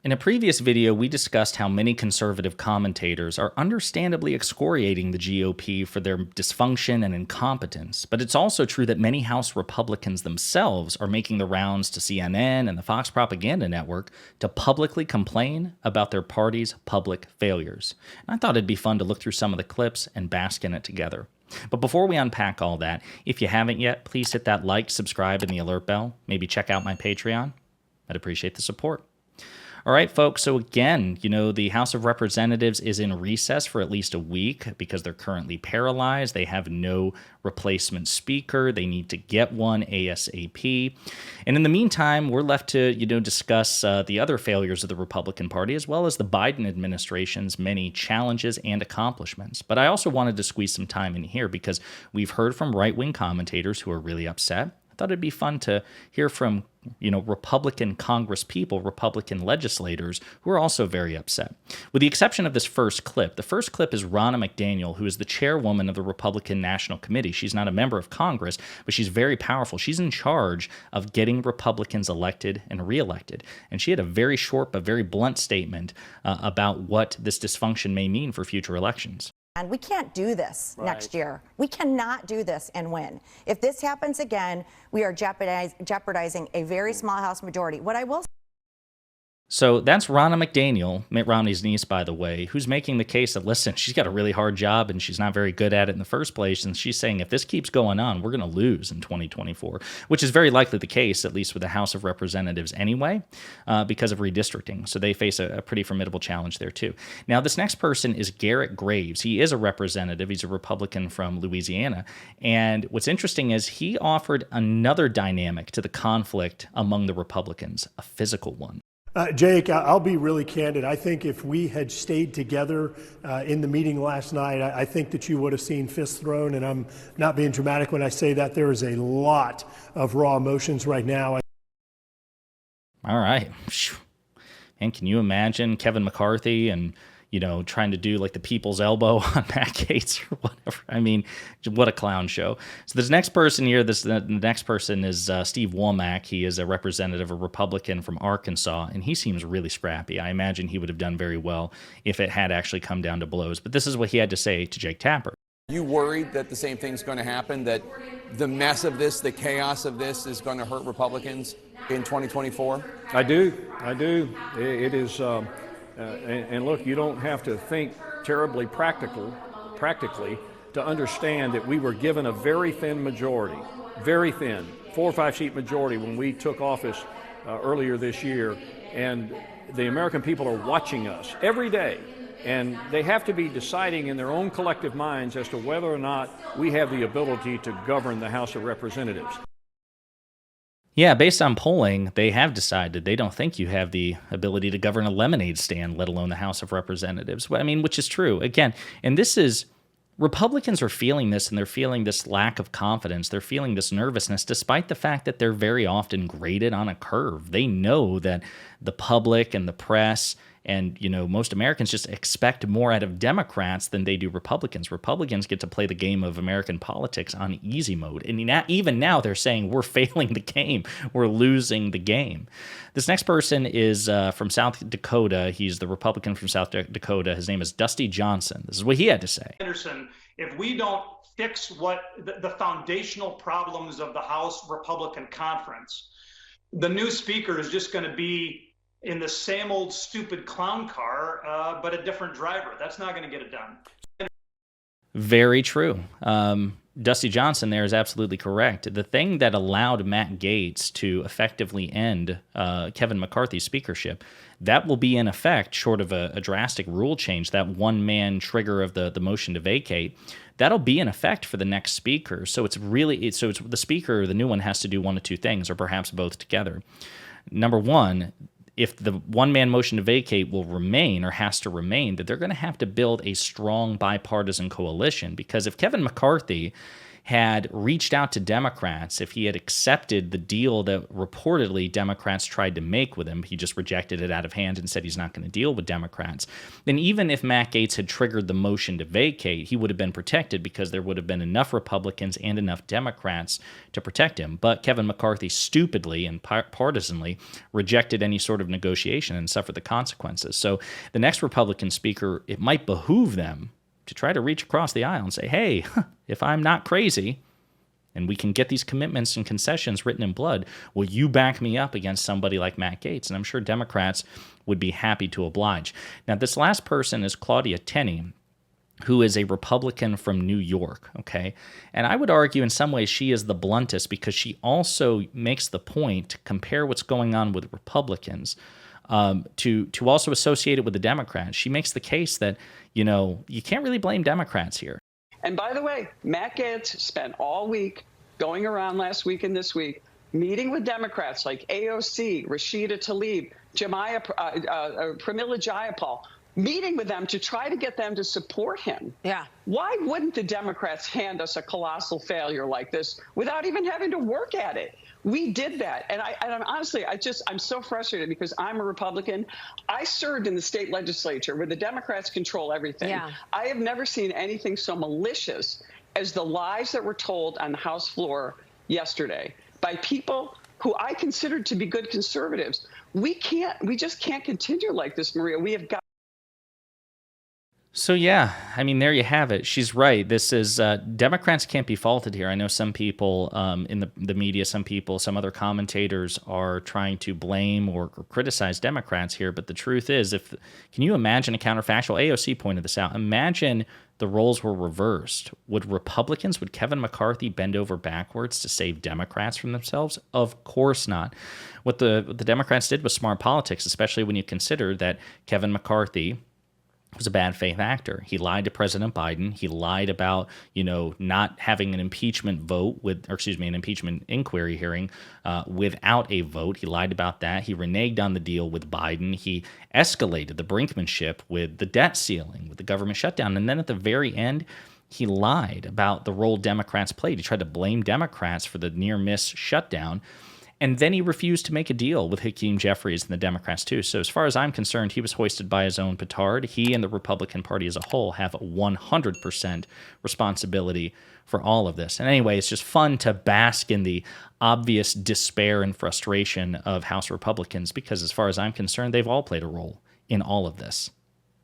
In a previous video, we discussed how many conservative commentators are understandably excoriating the GOP for their dysfunction and incompetence, but it's also true that many House Republicans themselves are making the rounds to CNN and the Fox Propaganda Network to publicly complain about their party's public failures. And I thought it'd be fun to look through some of the clips and bask in it together. But before we unpack all that, if you haven't yet, please hit that like, subscribe, and the alert bell. Maybe check out my Patreon. I'd appreciate the support. All right, folks, so again, the House of Representatives is in recess for at least a week because they're currently paralyzed. They have no replacement speaker. They need to get one ASAP. And in the meantime, we're left to, discuss the other failures of the Republican Party as well as the Biden administration's many challenges and accomplishments. But I also wanted to squeeze some time in here because we've heard from right-wing commentators who are really upset. I thought it'd be fun to hear from, Republican Congress people, Republican legislators who are also very upset. With the exception of this first clip, the first clip is Ronna McDaniel, who is the chairwoman of the Republican National Committee. She's not a member of Congress, but she's very powerful. She's in charge of getting Republicans elected and reelected. And she had a very short but very blunt statement about what this dysfunction may mean for future elections. And we can't do this next year. We cannot do this and win. If this happens again, we are jeopardizing a very small House majority. What I will So that's Ronna McDaniel, Mitt Romney's niece, by the way, who's making the case that, listen, she's got a really hard job and she's not very good at it in the first place. And she's saying if this keeps going on, we're going to lose in 2024, which is very likely the case, at least with the House of Representatives anyway, because of redistricting. So they face a pretty formidable challenge there, too. Now, this next person is Garrett Graves. He is a representative. He's a Republican from Louisiana. And what's interesting is he offered another dynamic to the conflict among the Republicans, a physical one. Jake, I'll be really candid. I think if we had stayed together in the meeting last night, I think that you would have seen fists thrown, and I'm not being dramatic when I say that. There is a lot of raw emotions right now. All right. And can you imagine Kevin McCarthy and trying to do like the people's elbow on Matt Gaetz or whatever. I mean, what a clown show. So this next person here, the next person is Steve Womack. He is a representative, a Republican from Arkansas, and he seems really scrappy. I imagine he would have done very well if it had actually come down to blows. But this is what he had to say to Jake Tapper. You worried that the same thing's going to happen, that the mess of this, the chaos of this is going to hurt Republicans in 2024? I do. It is... And look, you don't have to think terribly practically to understand that we were given a very thin majority, very thin, 4 or 5 seat majority when we took office earlier this year. And the American people are watching us every day. And they have to be deciding in their own collective minds as to whether or not we have the ability to govern the House of Representatives. Yeah, based on polling, they have decided they don't think you have the ability to govern a lemonade stand, let alone the House of Representatives. I mean, which is true. Again, and this is, Republicans are feeling this, and they're feeling this lack of confidence. They're feeling this nervousness, despite the fact that they're very often graded on a curve. They know that the public and the press and, most Americans just expect more out of Democrats than they do Republicans. Republicans get to play the game of American politics on easy mode. And even now they're saying we're failing the game. We're losing the game. This next person is from South Dakota. He's the Republican from South Dakota. His name is Dusty Johnson. This is what he had to say. Anderson, if we don't fix what the foundational problems of the House Republican Conference, the new speaker is just going to be in the same old stupid clown car, but a different driver. That's not going to get it done. Very true. Dusty Johnson there is absolutely correct. The thing that allowed Matt Gaetz to effectively end Kevin McCarthy's speakership, that will be in effect, short of a drastic rule change, that one-man trigger of the motion to vacate, that'll be in effect for the next speaker. So it's the speaker, the new one, has to do one of two things, or perhaps both together. Number one, if the one-man motion to vacate will remain or has to remain, that they're going to have to build a strong bipartisan coalition. Because if Kevin McCarthy had reached out to Democrats, if he had accepted the deal that reportedly Democrats tried to make with him, he just rejected it out of hand and said he's not going to deal with Democrats, then even if Matt Gaetz had triggered the motion to vacate, he would have been protected because there would have been enough Republicans and enough Democrats to protect him. But Kevin McCarthy stupidly and partisanly rejected any sort of negotiation and suffered the consequences. So the next Republican speaker, it might behoove them to try to reach across the aisle and say, hey, if I'm not crazy and we can get these commitments and concessions written in blood, will you back me up against somebody like Matt Gaetz? And I'm sure Democrats would be happy to oblige. Now, this last person is Claudia Tenney, who is a Republican from New York, okay? And I would argue in some ways she is the bluntest because she also makes the point to compare what's going on with Republicans to also associate it with the Democrats. She makes the case that, you know, you can't really blame Democrats here. And by the way, Matt Gaetz spent all week going around last week and this week meeting with Democrats like AOC, Rashida Tlaib, Pramila Jayapal, meeting with them to try to get them to support him. Yeah. Why wouldn't the Democrats hand us a colossal failure like this without even having to work at it? We did that. And I'm honestly, I'm so frustrated because I'm a Republican. I served in the state legislature where the Democrats control everything. Yeah. I have never seen anything so malicious as the lies that were told on the House floor yesterday by people who I considered to be good conservatives. We just can't continue like this, Maria. We have got. So, yeah, I mean, there you have it. She's right. This is Democrats can't be faulted here. I know some people in the media, some other commentators are trying to blame or criticize Democrats here. But the truth is, can you imagine a counterfactual? AOC pointed this out. Imagine the roles were reversed. Would Kevin McCarthy bend over backwards to save Democrats from themselves? Of course not. What the Democrats did was smart politics, especially when you consider that Kevin McCarthy was a bad faith actor. He lied to President Biden. He lied about, not having an impeachment an impeachment inquiry hearing without a vote. He lied about that. He reneged on the deal with Biden. He escalated the brinkmanship with the debt ceiling, with the government shutdown. And then at the very end, he lied about the role Democrats played. He tried to blame Democrats for the near-miss shutdown. And then he refused to make a deal with Hakeem Jeffries and the Democrats, too. So as far as I'm concerned, he was hoisted by his own petard. He and the Republican Party as a whole have 100% responsibility for all of this. And anyway, it's just fun to bask in the obvious despair and frustration of House Republicans because as far as I'm concerned, they've all played a role in all of this.